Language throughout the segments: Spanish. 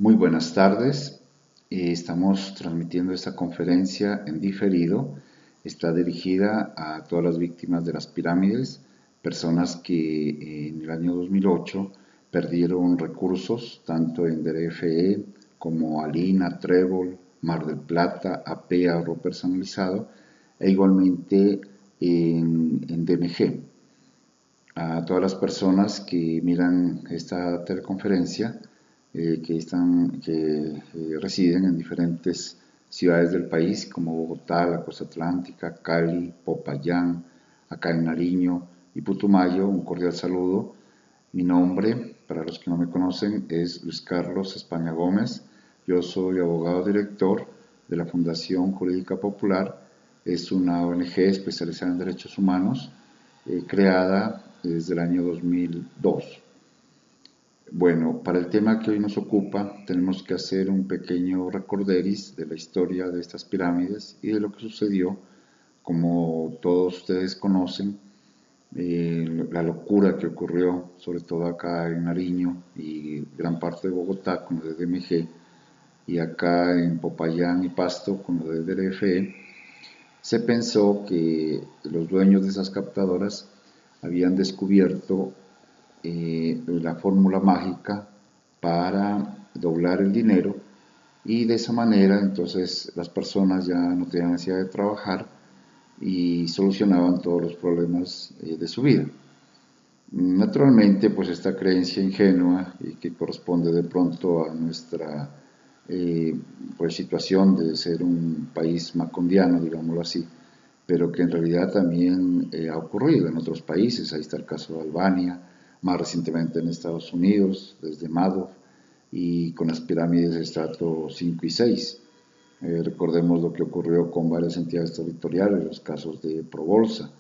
Muy buenas tardes. Estamos transmitiendo esta conferencia en diferido. Está dirigida a todas las víctimas de las pirámides, personas que en el año 2008 perdieron recursos tanto en DRFE como Alina, Trébol, Mar del Plata, AP, ahorro personalizado e igualmente en DMG. A todas las personas que miran esta teleconferencia, que residen en diferentes ciudades del país como Bogotá, la Costa Atlántica, Cali, Popayán, acá en Nariño y Putumayo, un cordial saludo. Mi nombre, para los que no me conocen, es Luis Carlos España Gómez. Yo soy abogado director de la Fundación Jurídica Popular. Es una ONG especializada en derechos humanos, creada desde el año 2002. Bueno, para el tema que hoy nos ocupa, tenemos que hacer un pequeño recorderis de la historia de estas pirámides y de lo que sucedió. Como todos ustedes conocen, la locura que ocurrió, sobre todo acá en Nariño y gran parte de Bogotá con lo de DMG, y acá en Popayán y Pasto con lo de DRFE, se pensó que los dueños de esas captadoras habían descubierto la fórmula mágica para doblar el dinero y de esa manera entonces las personas ya no tenían necesidad de trabajar y solucionaban todos los problemas de su vida. Naturalmente, pues esta creencia ingenua y que corresponde de pronto a nuestra pues situación de ser un país macondiano, digámoslo así, pero que en realidad también ha ocurrido en otros países. Ahí está el caso de Albania, más recientemente en Estados Unidos, desde Madoff, y con las pirámides de estrato 5 y 6. Recordemos lo que ocurrió con varias entidades territoriales, los casos de Probolsa,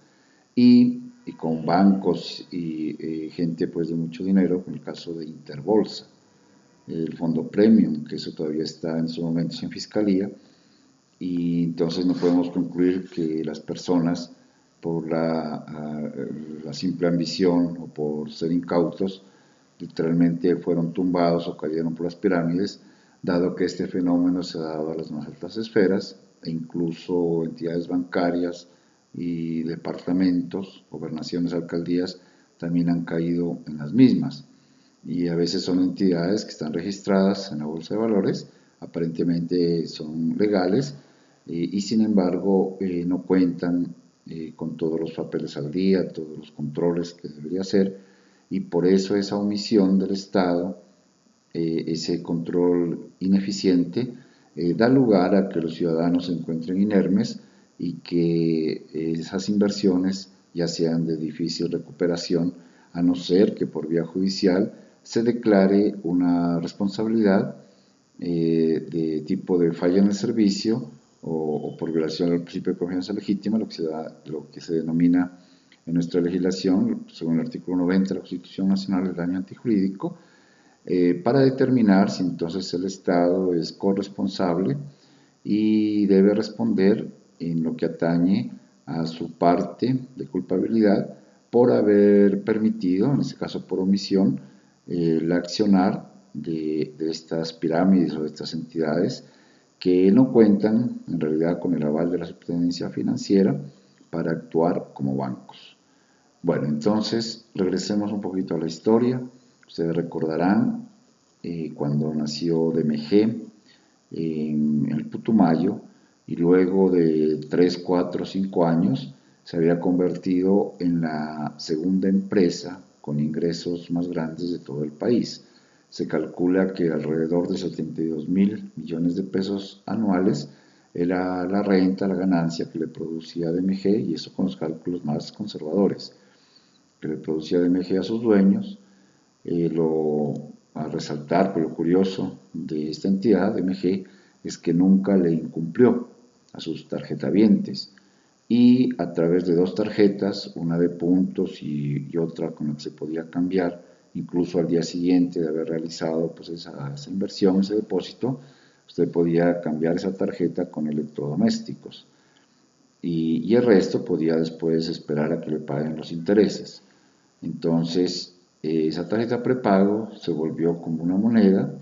y con bancos y gente pues de mucho dinero, en el caso de Interbolsa, el fondo Premium, que eso todavía está en su momento en fiscalía, y entonces no podemos concluir que las personas por la simple ambición o por ser incautos literalmente fueron tumbados o cayeron por las pirámides, dado que este fenómeno se ha dado a las más altas esferas e incluso entidades bancarias y departamentos, gobernaciones, alcaldías también han caído en las mismas. Y a veces son entidades que están registradas en la bolsa de valores, aparentemente son legales, y sin embargo no cuentan con todos los papeles al día, todos los controles que debería hacer, y por eso esa omisión del Estado, ese control ineficiente, da lugar a que los ciudadanos se encuentren inermes y que esas inversiones ya sean de difícil recuperación, a no ser que por vía judicial se declare una responsabilidad de tipo de falla en el servicio o por violación al principio de confianza legítima, lo que se denomina en nuestra legislación, según el artículo 90 de la Constitución Nacional, el daño antijurídico, para determinar si entonces el Estado es corresponsable y debe responder en lo que atañe a su parte de culpabilidad por haber permitido, en este caso por omisión, el accionar de estas pirámides o de estas entidades que no cuentan en realidad con el aval de la superintendencia financiera para actuar como bancos. Bueno, entonces regresemos un poquito a la historia. Ustedes recordarán cuando nació DMG en el Putumayo y luego de 3, 4, 5 años se había convertido en la segunda empresa con ingresos más grandes de todo el país. Se calcula que alrededor de 72.000 millones de pesos anuales era la renta, la ganancia que le producía DMG, y eso con los cálculos más conservadores, que le producía DMG a sus dueños. A resaltar, pero lo curioso de esta entidad, DMG, es que nunca le incumplió a sus tarjetavientes, y a través de dos tarjetas, una de puntos y otra con la que se podía cambiar, incluso al día siguiente de haber realizado pues esa inversión, ese depósito, usted podía cambiar esa tarjeta con electrodomésticos, y el resto podía después esperar a que le paguen los intereses. Entonces, esa tarjeta prepago se volvió como una moneda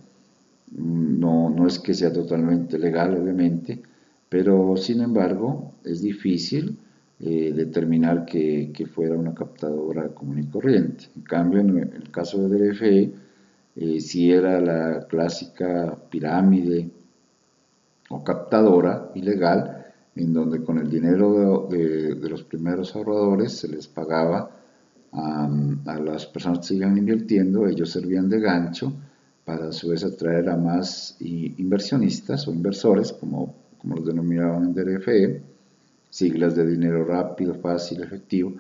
No es que sea totalmente legal, obviamente, pero sin embargo es difícil determinar que fuera una captadora común y corriente. En cambio, en el caso de DRFE, si era la clásica pirámide o captadora ilegal, en donde con el dinero de los primeros ahorradores se les pagaba a las personas que seguían invirtiendo, ellos servían de gancho para a su vez atraer a más inversionistas o inversores, como los denominaban en DRFE, siglas de dinero rápido, fácil, efectivo.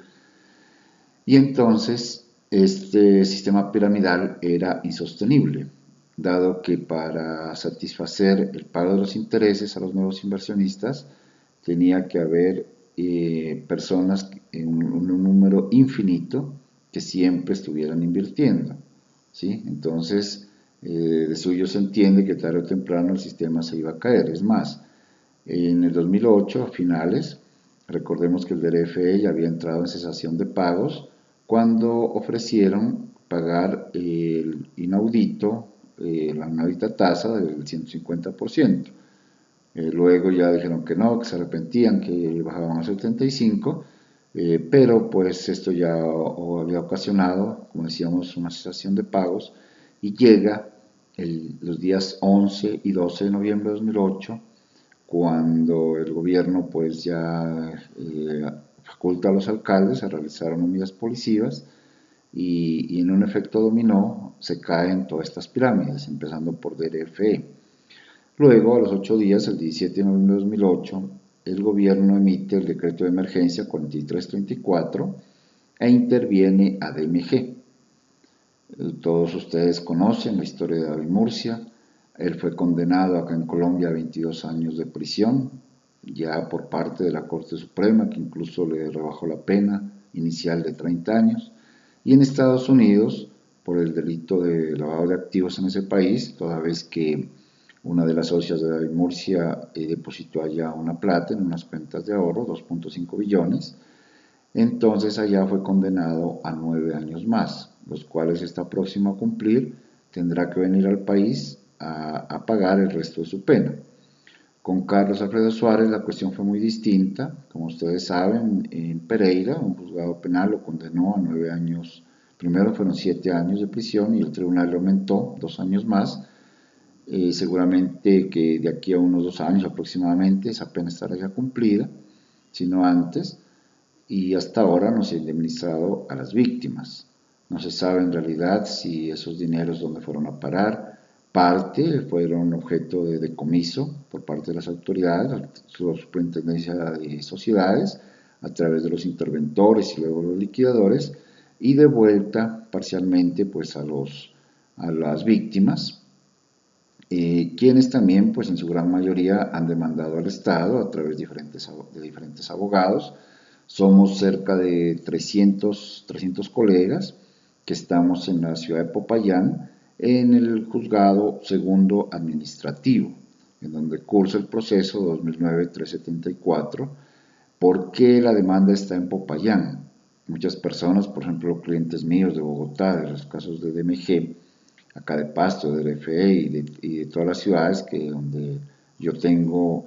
Y entonces este sistema piramidal era insostenible, dado que para satisfacer el pago de los intereses a los nuevos inversionistas tenía que haber personas en un número infinito que siempre estuvieran invirtiendo, ¿sí? Entonces, de suyo se entiende que tarde o temprano el sistema se iba a caer. Es más, en el 2008, a finales, recordemos que el DRFE ya había entrado en cesación de pagos cuando ofrecieron pagar el inaudito, la inaudita tasa del 150%. Luego ya dijeron que no, que se arrepentían, que bajaban a 75, pero pues esto ya había ocasionado, como decíamos, una cesación de pagos y llega los días 11 y 12 de noviembre de 2008, cuando el gobierno pues ya faculta a los alcaldes a realizar medidas policivas y en un efecto dominó se caen todas estas pirámides, empezando por DRFE. Luego, a los 8 días, el 17 de noviembre de 2008, el gobierno emite el decreto de emergencia 4334 e interviene a DMG. Todos ustedes conocen la historia de David Murcia. Él fue condenado acá en Colombia a 22 años de prisión, ya por parte de la Corte Suprema, que incluso le rebajó la pena inicial de 30 años. Y en Estados Unidos, por el delito de lavado de activos en ese país, toda vez que una de las socias de David Murcia depositó allá una plata en unas cuentas de ahorro, 2.5 billones. Entonces allá fue condenado a 9 años más, los cuales está próximo a cumplir, tendrá que venir al país a pagar el resto de su pena. Con Carlos Alfredo Suárez la cuestión fue muy distinta. Como ustedes saben, en Pereira, un juzgado penal lo condenó a 9 años. Primero fueron 7 años de prisión y el tribunal le aumentó 2 años más. Seguramente que de aquí a unos 2 años aproximadamente esa pena estará ya cumplida, sino antes, y hasta ahora no se ha indemnizado a las víctimas. No se sabe en realidad si esos dineros dónde fueron a parar. Parte fueron objeto de decomiso por parte de las autoridades, la Superintendencia de Sociedades, a través de los interventores y luego los liquidadores, y de vuelta parcialmente pues a las víctimas, quienes también, pues en su gran mayoría, han demandado al Estado a través de diferentes abogados. Somos cerca de 300 colegas que estamos en la ciudad de Popayán, en el juzgado segundo administrativo, en donde cursa el proceso 2009-374. ¿Por qué la demanda está en Popayán? Muchas personas, por ejemplo, clientes míos de Bogotá, de los casos de DMG, acá de Pasto, de RFE y de todas las ciudades donde yo tengo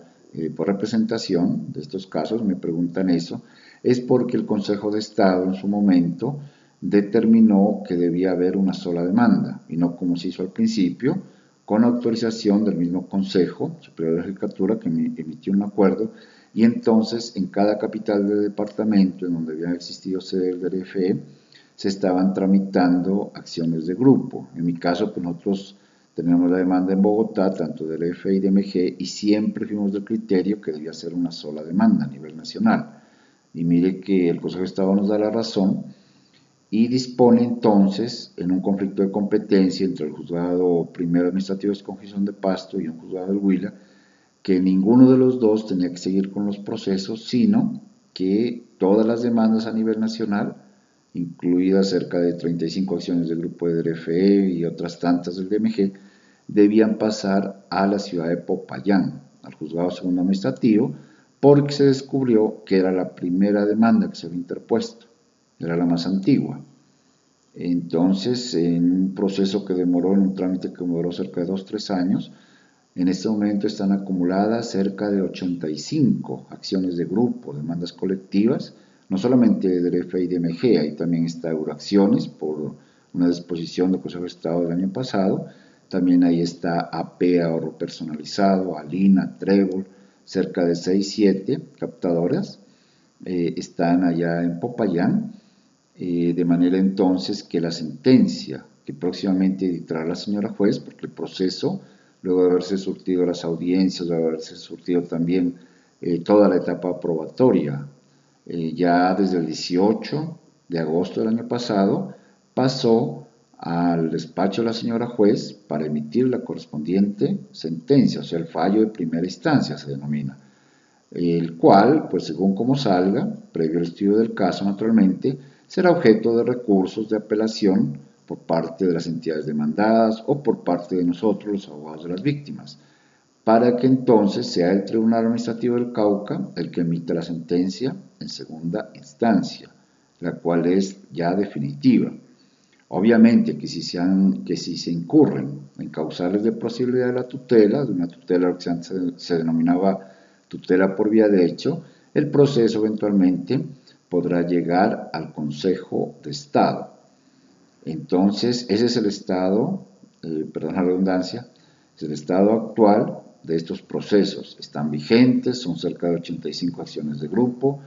por representación de estos casos, me preguntan eso, es porque el Consejo de Estado en su momento determinó que debía haber una sola demanda y no como se hizo al principio, con autorización del mismo Consejo Superior de la Judicatura que emitió un acuerdo y entonces en cada capital de departamento en donde había existido sede del RFE se estaban tramitando acciones de grupo. En mi caso, pues nosotros tenemos la demanda en Bogotá, tanto del EFE y DMG, y siempre fuimos del criterio que debía ser una sola demanda a nivel nacional. Y mire que el Consejo de Estado nos da la razón y dispone entonces, en un conflicto de competencia entre el Juzgado Primero Administrativo de Escogición de Pasto y un Juzgado del Huila, que ninguno de los dos tenía que seguir con los procesos, sino que todas las demandas a nivel nacional, incluidas cerca de 35 acciones del grupo de DRFE y otras tantas del DMG, debían pasar a la ciudad de Popayán, al juzgado segundo administrativo, porque se descubrió que era la primera demanda que se había interpuesto, era la más antigua. Entonces, en un proceso que demoró, en un trámite que demoró cerca de 2 o 3 años, en este momento están acumuladas cerca de 85 acciones de grupo, demandas colectivas, no solamente de DRF y DMG, ahí también está Euroacciones por una disposición del Consejo de Estado del año pasado, también ahí está AP Ahorro Personalizado, Alina, Trébol, cerca de 6, 7 captadoras, están allá en Popayán, de manera entonces que la sentencia que próximamente dictará la señora juez, porque el proceso, luego de haberse surtido las audiencias, de haberse surtido también toda la etapa probatoria, ya desde el 18 de agosto del año pasado, pasó al despacho de la señora juez para emitir la correspondiente sentencia, o sea, el fallo de primera instancia se denomina, el cual, pues según como salga, previo al estudio del caso naturalmente, será objeto de recursos de apelación por parte de las entidades demandadas o por parte de nosotros, los abogados de las víctimas, para que entonces sea el Tribunal Administrativo del Cauca el que emita la sentencia en segunda instancia, la cual es ya definitiva. Obviamente que si se incurren en causales de posibilidad de la tutela, de una tutela que antes se denominaba tutela por vía de hecho, el proceso eventualmente podrá llegar al Consejo de Estado. Entonces, ese es el estado, perdón la redundancia, es el estado actual de estos procesos. Están vigentes, son cerca de 85 acciones de grupo,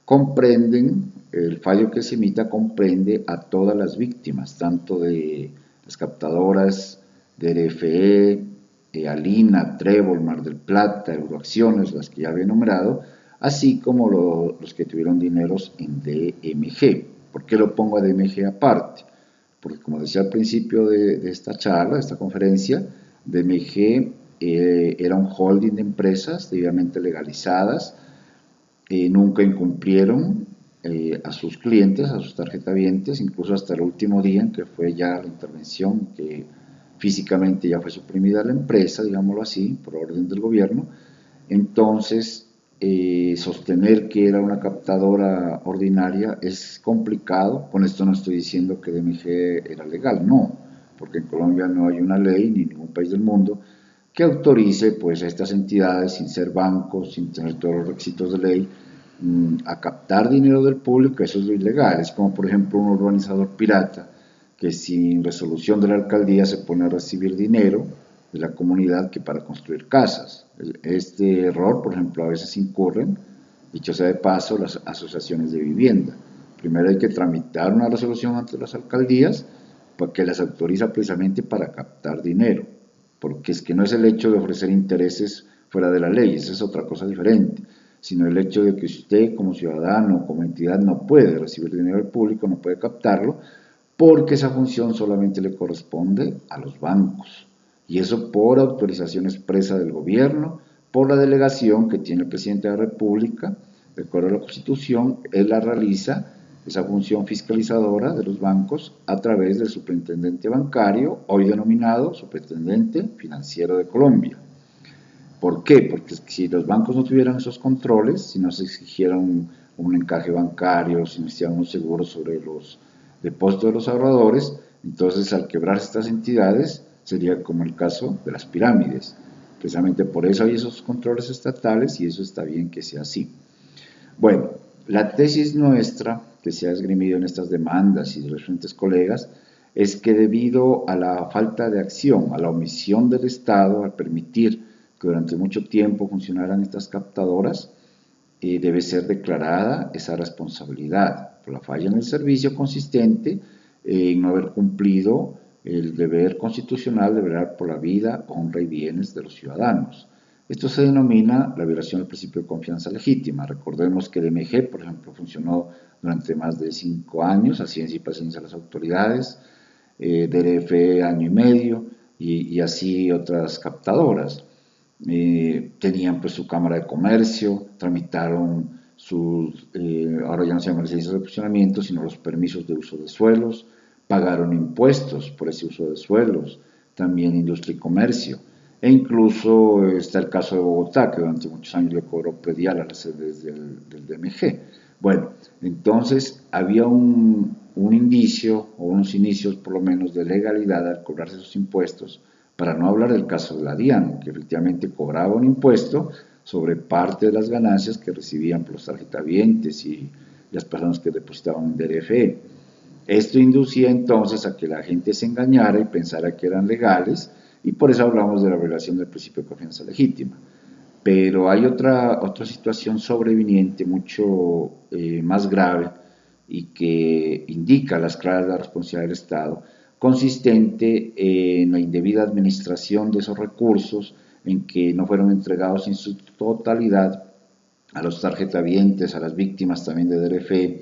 comprenden, el fallo que se emita comprende a todas las víctimas, tanto de las captadoras de RFE, Alina, Trébol, Mar del Plata, Euroacciones, las que ya había enumerado, así como los que tuvieron dineros en DMG. ¿Por qué lo pongo a DMG aparte? Porque como decía al principio de esta charla, de esta conferencia, DMG era un holding de empresas debidamente legalizadas, nunca incumplieron a sus clientes, a sus tarjetavientes, incluso hasta el último día en que fue ya la intervención, que físicamente ya fue suprimida la empresa, digámoslo así, por orden del gobierno. Entonces, sostener que era una captadora ordinaria es complicado. Con esto no estoy diciendo que DMG era legal, no, porque en Colombia no hay una ley, ni en ningún país del mundo, que autorice pues, a estas entidades, sin ser bancos, sin tener todos los requisitos de ley, a captar dinero del público. Eso es lo ilegal. Es como, por ejemplo, un urbanizador pirata que sin resolución de la alcaldía se pone a recibir dinero de la comunidad que para construir casas. Este error, por ejemplo, a veces incurren, dicho sea de paso, las asociaciones de vivienda. Primero hay que tramitar una resolución ante las alcaldías porque las autoriza precisamente para captar dinero, porque es que no es el hecho de ofrecer intereses fuera de la ley, esa es otra cosa diferente, sino el hecho de que usted como ciudadano, como entidad, no puede recibir dinero del público, no puede captarlo, porque esa función solamente le corresponde a los bancos. Y eso por autorización expresa del gobierno, por la delegación que tiene el presidente de la República, de acuerdo a la Constitución, él la realiza, esa función fiscalizadora de los bancos, a través del superintendente bancario, hoy denominado Superintendente Financiero de Colombia. ¿Por qué? Porque si los bancos no tuvieran esos controles, si no se exigiera un encaje bancario, si no existieran unos seguros sobre los depósitos de los ahorradores, entonces al quebrar estas entidades sería como el caso de las pirámides. Precisamente por eso hay esos controles estatales y eso está bien que sea así. Bueno, la tesis nuestra que se ha esgrimido en estas demandas y de los diferentes colegas es que debido a la falta de acción, a la omisión del Estado, al permitir que durante mucho tiempo funcionaran estas captadoras, debe ser declarada esa responsabilidad por la falla en el servicio consistente en no haber cumplido el deber constitucional de velar por la vida, honra y bienes de los ciudadanos. Esto se denomina la violación del principio de confianza legítima. Recordemos que el DMG, por ejemplo, funcionó durante más de 5 años, a ciencia y paciencia de las autoridades, DRF año y medio, y así otras captadoras. Tenían pues su cámara de comercio, tramitaron sus, ahora ya no se llaman licencias de funcionamiento, sino los permisos de uso de suelos, pagaron impuestos por ese uso de suelos, también industria y comercio, e incluso está el caso de Bogotá, que durante muchos años le cobró predial a las sedes del DMG. Bueno, entonces había un un indicio o unos inicios por lo menos de legalidad al cobrarse esos impuestos, para no hablar del caso de la DIAN, que efectivamente cobraba un impuesto sobre parte de las ganancias que recibían por los tarjetavientes y las personas que depositaban en DRFE. Esto inducía entonces a que la gente se engañara y pensara que eran legales, y por eso hablamos de la violación del principio de confianza legítima. Pero hay otra situación sobreviniente mucho más grave y que indica las claras de la responsabilidad del Estado, consistente en la indebida administración de esos recursos, en que no fueron entregados en su totalidad a los tarjetavientes, a las víctimas también de DRFE,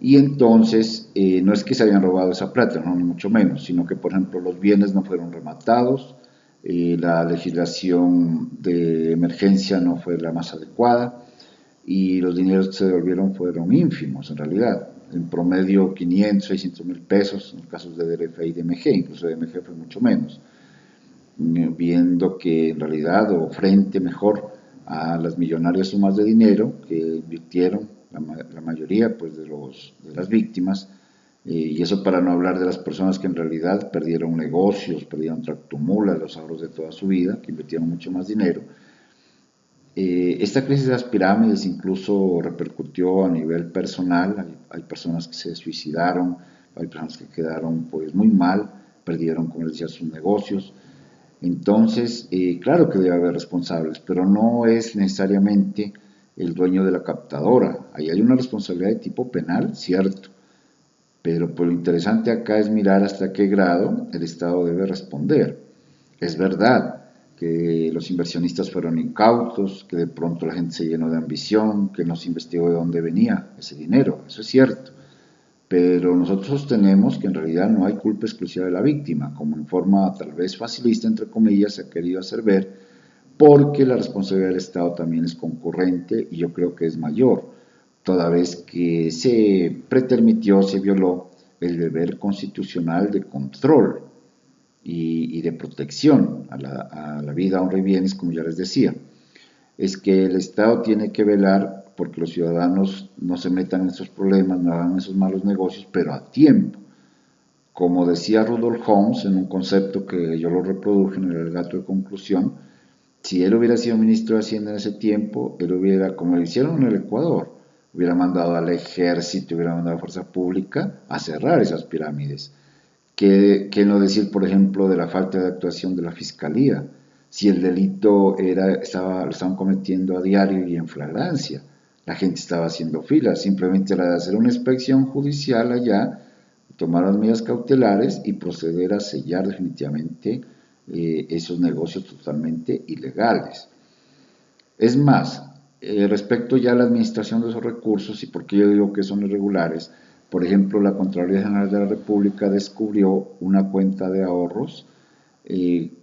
y entonces no es que se hayan robado esa plata, no, ni mucho menos, sino que por ejemplo los bienes no fueron rematados, la legislación de emergencia no fue la más adecuada y los dineros que se devolvieron fueron ínfimos en realidad, en promedio 500, 600 mil pesos en los casos de DRFE y DMG, incluso DMG fue mucho menos, viendo que en realidad, o frente mejor a las millonarias sumas de dinero que invirtieron la mayoría pues, de las víctimas, y eso para no hablar de las personas que en realidad perdieron negocios, perdieron tractomulas, los ahorros de toda su vida, que invirtieron mucho más dinero. Esta crisis de las pirámides incluso repercutió a nivel personal, hay personas que se suicidaron, hay personas que quedaron pues muy mal, perdieron, como les decía, sus negocios. Entonces, claro que debe haber responsables, pero no es necesariamente el dueño de la captadora. Ahí hay una responsabilidad de tipo penal, cierto, pero pues lo interesante acá es mirar hasta qué grado el Estado debe responder. Es verdad que los inversionistas fueron incautos, que de pronto la gente se llenó de ambición, que no se investigó de dónde venía ese dinero, eso es cierto. Pero nosotros sostenemos que en realidad no hay culpa exclusiva de la víctima, como en forma tal vez facilista, entre comillas, se ha querido hacer ver, porque la responsabilidad del Estado también es concurrente y yo creo que es mayor, toda vez que se pretermitió, se violó el deber constitucional de control y de protección a la vida, honra y bienes, como ya les decía. Es que el Estado tiene que velar porque los ciudadanos no se metan en esos problemas, no hagan esos malos negocios, pero a tiempo. Como decía Rudolf Holmes en un concepto que yo lo reproduje en el alegato de conclusión, si él hubiera sido ministro de Hacienda en ese tiempo, él hubiera, como lo hicieron en el Ecuador, hubiera mandado al ejército, hubiera mandado a fuerza pública a cerrar esas pirámides. ¿Qué no decir, por ejemplo, de la falta de actuación de la Fiscalía? Si el delito lo estaban cometiendo a diario y en flagrancia, la gente estaba haciendo filas, simplemente era de hacer una inspección judicial allá, tomar las medidas cautelares y proceder a sellar definitivamente esos negocios totalmente ilegales. Es más, respecto ya a la administración de esos recursos y por qué yo digo que son irregulares, por ejemplo, la Contraloría General de la República descubrió una cuenta de ahorros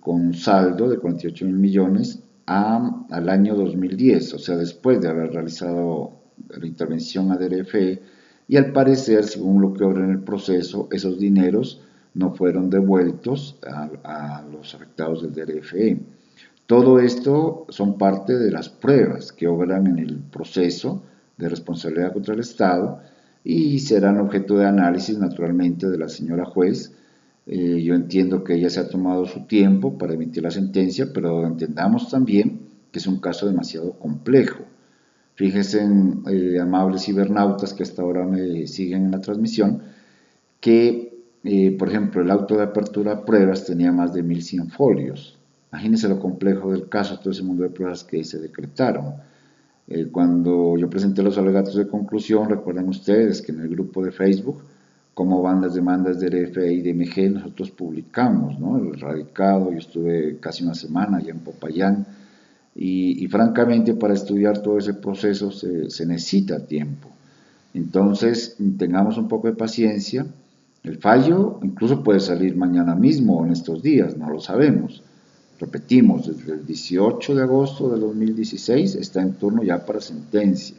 con saldo de 48 mil millones al año 2010, o sea, después de haber realizado la intervención a DRFE, y al parecer, según lo que obra en el proceso, esos dineros no fueron devueltos a los afectados del DRFE. Todo esto son parte de las pruebas que obran en el proceso de responsabilidad contra el Estado y serán objeto de análisis naturalmente de la señora juez. Yo entiendo que ella se ha tomado su tiempo para emitir la sentencia, pero entendamos también que es un caso demasiado complejo. Fíjense, amables cibernautas que hasta ahora me siguen en la transmisión, que, por ejemplo, el auto de apertura a pruebas tenía más de 1100 folios. Imagínense lo complejo del caso, todo ese mundo de pruebas que se decretaron. Cuando yo presenté los alegatos de conclusión, recuerden ustedes que en el grupo de Facebook, cómo van las demandas de RFE y de MG, nosotros publicamos, ¿no? El radicado, yo estuve casi una semana allá en Popayán, y francamente para estudiar todo ese proceso se necesita tiempo. Entonces, tengamos un poco de paciencia. El fallo incluso puede salir mañana mismo o en estos días, no lo sabemos. Repetimos, desde el 18 de agosto de 2016 está en turno ya para sentencia.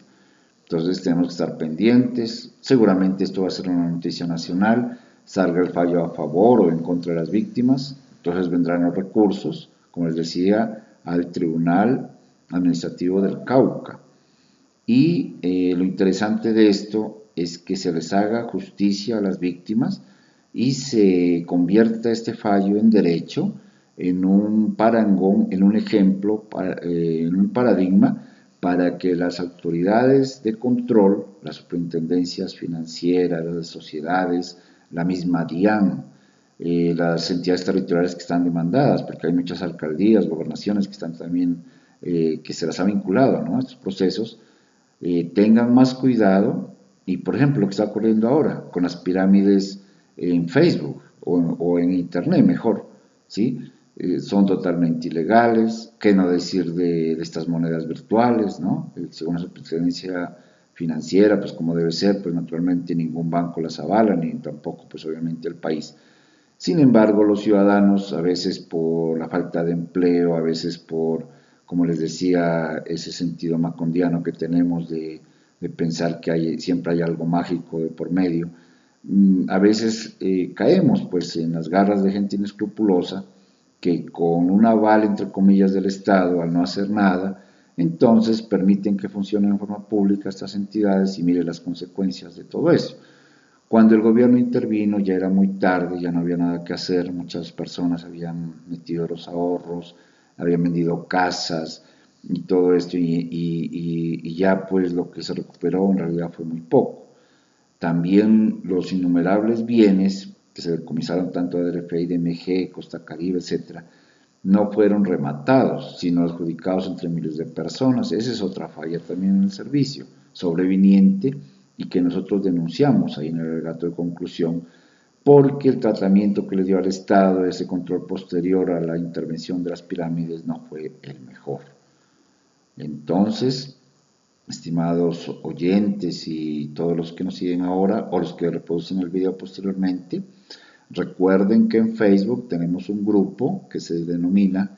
Entonces tenemos que estar pendientes. Seguramente esto va a ser una noticia nacional, salga el fallo a favor o en contra de las víctimas. Entonces vendrán los recursos, como les decía, al Tribunal Administrativo del Cauca. Y lo interesante de esto es que se les haga justicia a las víctimas y se convierta este fallo en derecho, en un parangón, en un ejemplo, en un paradigma para que las autoridades de control, las superintendencias financieras, las sociedades, la misma DIAN, las entidades territoriales que están demandadas, porque hay muchas alcaldías, gobernaciones que están también, que se las ha vinculado, ¿no?, a estos procesos, tengan más cuidado. Y por ejemplo, lo que está ocurriendo ahora con las pirámides en Facebook o en Internet, mejor, ¿sí? Son totalmente ilegales. ¿Qué no decir de estas monedas virtuales, ¿no? Según la superintendencia financiera, pues como debe ser, pues naturalmente ningún banco las avala, ni tampoco pues obviamente el país. Sin embargo, los ciudadanos, a veces por la falta de empleo, a veces por, como les decía, ese sentido macondiano que tenemos de pensar que siempre hay algo mágico de por medio, a veces caemos pues en las garras de gente inescrupulosa que con un aval, entre comillas, del Estado, al no hacer nada, entonces permiten que funcionen en forma pública estas entidades y mire las consecuencias de todo eso. Cuando el gobierno intervino ya era muy tarde, ya no había nada que hacer, muchas personas habían metido los ahorros, habían vendido casas y todo esto y ya pues lo que se recuperó en realidad fue muy poco. También los innumerables bienes que se decomisaron tanto de DRFI, DMG, Costa Caribe, etcétera, no fueron rematados, sino adjudicados entre miles de personas. Esa es otra falla también en el servicio sobreviniente y que nosotros denunciamos ahí en el alegato de conclusión, porque el tratamiento que le dio al Estado, ese control posterior a la intervención de las pirámides, no fue el mejor. Entonces, estimados oyentes y todos los que nos siguen ahora o los que reproducen el video posteriormente, recuerden que en Facebook tenemos un grupo que se denomina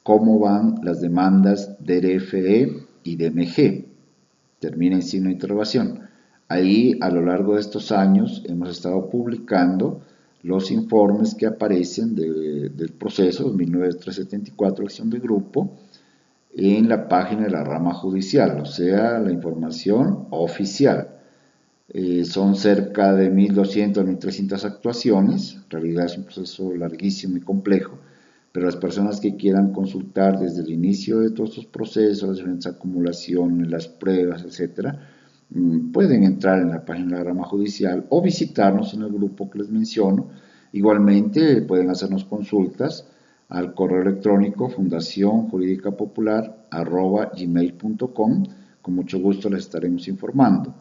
¿Cómo van las demandas DRFE y DMG? Termina en signo de interrogación. Ahí, a lo largo de estos años, hemos estado publicando los informes que aparecen del proceso 2009-374, acción de grupo, en la página de la rama judicial, o sea, la información oficial. Son cerca de 1.200, 1.300 actuaciones. En realidad es un proceso larguísimo y complejo, pero las personas que quieran consultar desde el inicio de todos estos procesos, las diferentes acumulaciones, las pruebas, etcétera, pueden entrar en la página de la rama judicial o visitarnos en el grupo que les menciono. Igualmente pueden hacernos consultas al correo electrónico fundacionjuridicapopular@gmail.com. Con mucho gusto les estaremos informando.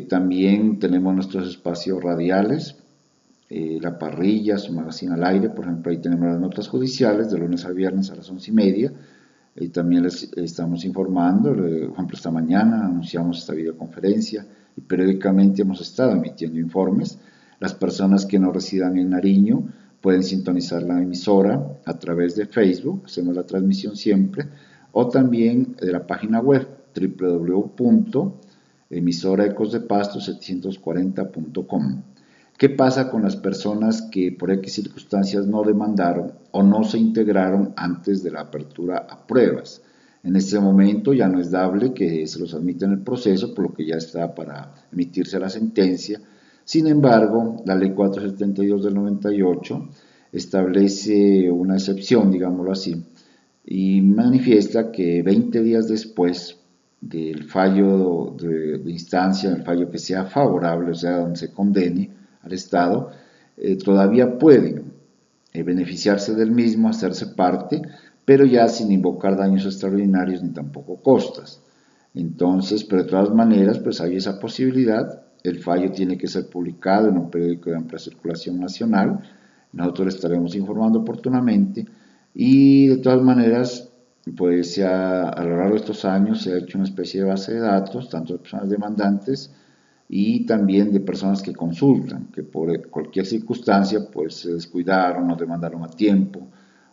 También tenemos nuestros espacios radiales, La Parrilla, su magazine al aire, por ejemplo, ahí tenemos las notas judiciales de lunes a viernes a las 11:30. También les estamos informando, por ejemplo, esta mañana anunciamos esta videoconferencia y periódicamente hemos estado emitiendo informes. Las personas que no residan en Nariño pueden sintonizar la emisora a través de Facebook, hacemos la transmisión siempre, o también de la página web www.emisoraecosdepasto740.com. ¿Qué pasa con las personas que por X circunstancias no demandaron o no se integraron antes de la apertura a pruebas? En este momento ya no es dable que se los admita en el proceso, por lo que ya está para emitirse la sentencia. Sin embargo, la Ley 472 del 98 establece una excepción, digámoslo así, y manifiesta que 20 días después del fallo de instancia, del fallo que sea favorable, o sea, donde se condene al Estado, todavía pueden beneficiarse del mismo, hacerse parte, pero ya sin invocar daños extraordinarios ni tampoco costas. Entonces, pero de todas maneras, pues hay esa posibilidad. El fallo tiene que ser publicado en un periódico de amplia circulación nacional. Nosotros le estaremos informando oportunamente y de todas maneras, pues a lo largo de estos años se ha hecho una especie de base de datos, tanto de personas demandantes y también de personas que consultan, que por cualquier circunstancia pues se descuidaron, no demandaron a tiempo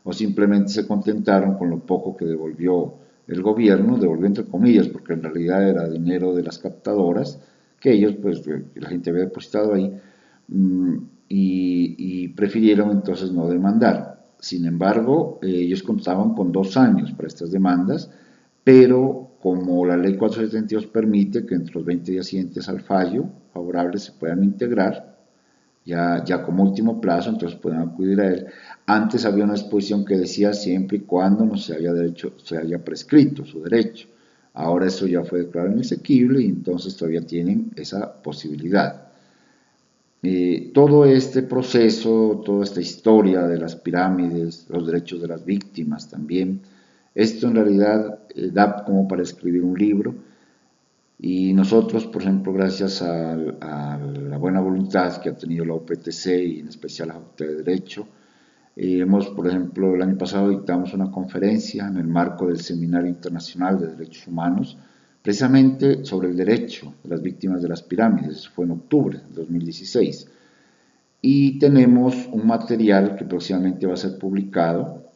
o simplemente se contentaron con lo poco que devolvió el gobierno, devolvió entre comillas, porque en realidad era dinero de las captadoras, que ellos pues la gente había depositado ahí, y prefirieron entonces no demandar. Sin embargo, ellos contaban con 2 años para estas demandas, pero como la ley 472 permite que entre los 20 días siguientes al fallo favorable se puedan integrar, ya como último plazo, entonces pueden acudir a él. Antes había una disposición que decía siempre y cuando no se haya prescrito su derecho. Ahora eso ya fue declarado inexequible y entonces todavía tienen esa posibilidad. Todo este proceso, toda esta historia de las pirámides, los derechos de las víctimas también, esto en realidad da como para escribir un libro y nosotros, por ejemplo, gracias a la buena voluntad que ha tenido la UPTC y en especial la Facultad de Derecho, por ejemplo, el año pasado dictamos una conferencia en el marco del Seminario Internacional de Derechos Humanos, precisamente sobre el derecho de las víctimas de las pirámides, fue en octubre de 2016. Y tenemos un material que próximamente va a ser publicado,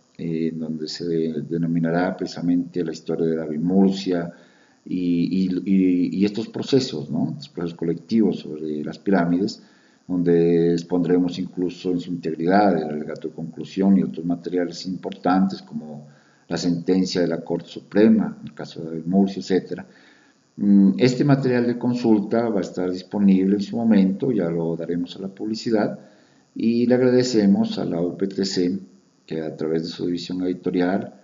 donde se denominará precisamente la historia de David Murcia y estos procesos, ¿no? Estos procesos colectivos sobre las pirámides, donde expondremos incluso en su integridad el alegato de conclusión y otros materiales importantes como la sentencia de la Corte Suprema, en el caso de David Murcia, etc. Este material de consulta va a estar disponible en su momento, ya lo daremos a la publicidad y le agradecemos a la UPTC que a través de su división editorial,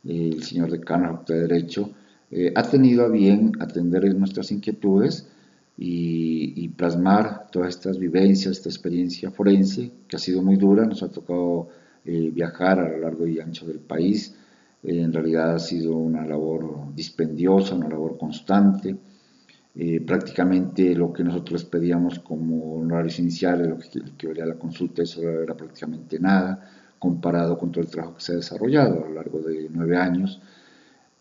el señor decano de la Facultad de Derecho, ha tenido a bien atender nuestras inquietudes y plasmar todas estas vivencias, esta experiencia forense que ha sido muy dura, nos ha tocado viajar a lo largo y ancho del país. En realidad ha sido una labor dispendiosa, una labor constante. Prácticamente lo que nosotros pedíamos como honorarios iniciales, lo que valía la consulta, eso era prácticamente nada, comparado con todo el trabajo que se ha desarrollado a lo largo de 9 años.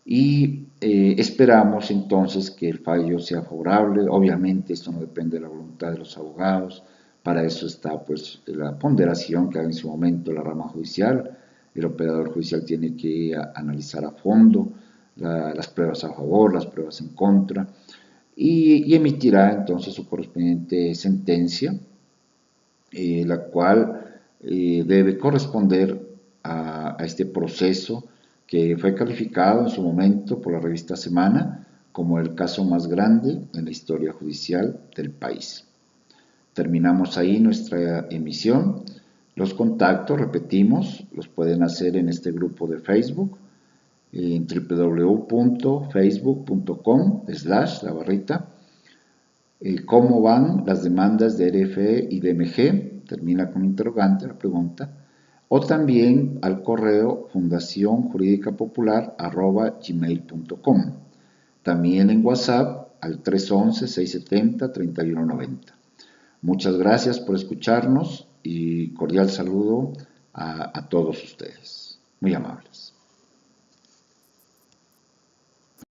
Y esperamos entonces que el fallo sea favorable. Obviamente esto no depende de la voluntad de los abogados, para eso está pues la ponderación que haga en su momento la rama judicial. El operador judicial tiene que analizar a fondo las pruebas a favor, las pruebas en contra y emitirá entonces su correspondiente sentencia, la cual debe corresponder a este proceso que fue calificado en su momento por la revista Semana como el caso más grande en la historia judicial del país. Terminamos ahí nuestra emisión. Los contactos, repetimos, los pueden hacer en este grupo de Facebook, en www.facebook.com/, cómo van las demandas de RFE y DMG, termina con interrogante la pregunta, o también al correo fundacionjuridicapopular@gmail.com, también en WhatsApp al 311-670-3190. Muchas gracias por escucharnos y cordial saludo a todos ustedes. Muy amables.